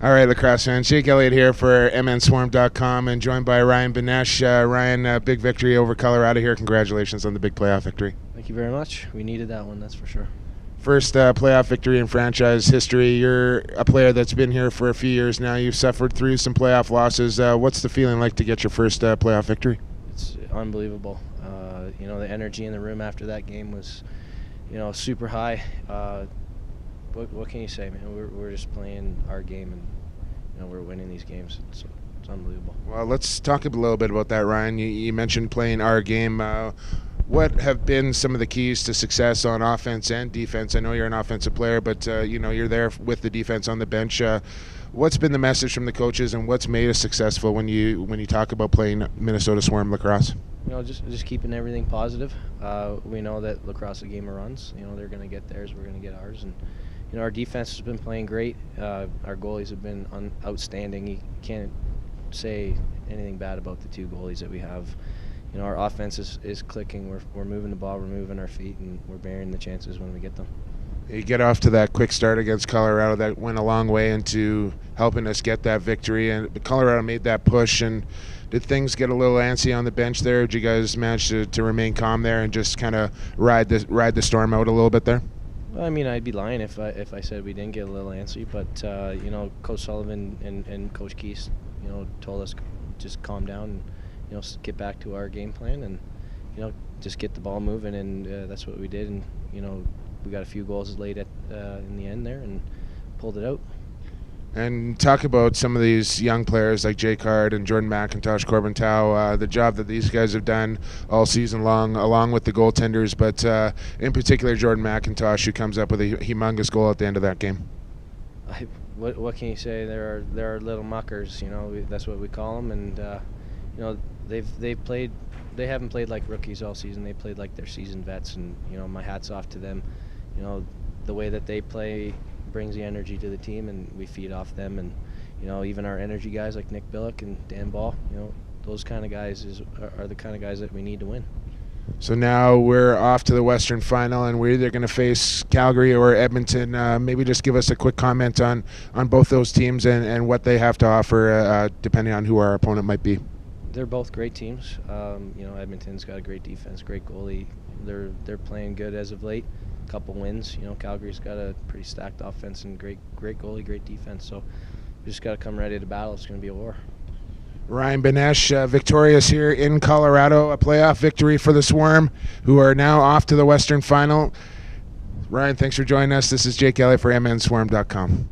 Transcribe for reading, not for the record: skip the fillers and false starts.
All right, lacrosse fans. Jake Elliott here for mnswarm.com and joined by Ryan Benesch. Ryan, big victory over Colorado here. Congratulations on the big playoff victory. Thank you very much. We needed that one, that's for sure. First playoff victory in franchise history. You're a player that's been here for a few years now. You've suffered through some playoff losses. What's the feeling like to get your first playoff victory? It's unbelievable. The energy in the room after that game was, super high. What can you say, man? We're just playing our game, and we're winning these games. It's unbelievable. Well, let's talk a little bit about that, Ryan. You mentioned playing our game. What have been some of the keys to success on offense and defense? I know you're an offensive player, but you're there with the defense on the bench. What's been the message from the coaches, and what's made us successful when you talk about playing Minnesota Swarm lacrosse? Just keeping everything positive. We know that lacrosse is a game of runs. They're going to get theirs, we're going to get ours, and our defense has been playing great. Our goalies have been outstanding. You can't say anything bad about the two goalies that we have. Our offense is clicking. We're moving the ball, we're moving our feet, and we're bearing the chances when we get them. You get off to that quick start against Colorado. That went a long way into helping us get that victory, and Colorado made that push. And did things get a little antsy on the bench there? Did you guys manage to remain calm there and just kind of ride the storm out a little bit there? Well, I'd be lying if I said we didn't get a little antsy, but Coach Sullivan and Coach Keese, told us just calm down and get back to our game plan and just get the ball moving, and that's what we did. And we got a few goals late in the end there and pulled it out. And talk about some of these young players like Jake Elliott and Jordan McIntosh, Corbin Tao, the job that these guys have done all season long, along with the goaltenders, but in particular Jordan McIntosh, who comes up with a humongous goal at the end of that game. What can you say? There are little muckers, that's what we call them, and they haven't played like rookies all season. They played like they're seasoned vets, and my hat's off to them. The way that they play brings the energy to the team, and we feed off them. And even our energy guys like Nick Billick and Dan Ball, those kind of guys are the kind of guys that we need to win. So now we're off to the Western Final, and we're either going to face Calgary or Edmonton. Maybe just give us a quick comment on both those teams and what they have to offer, depending on who our opponent might be. They're both great teams. Edmonton's got a great defense, great goalie. They're playing good as of late. A couple wins. Calgary's got a pretty stacked offense and great goalie, great defense. So we just got to come ready to battle. It's going to be a war. Ryan Benesch, victorious here in Colorado, a playoff victory for the Swarm, who are now off to the Western Final. Ryan, thanks for joining us. This is Jake Elliott for mnswarm.com.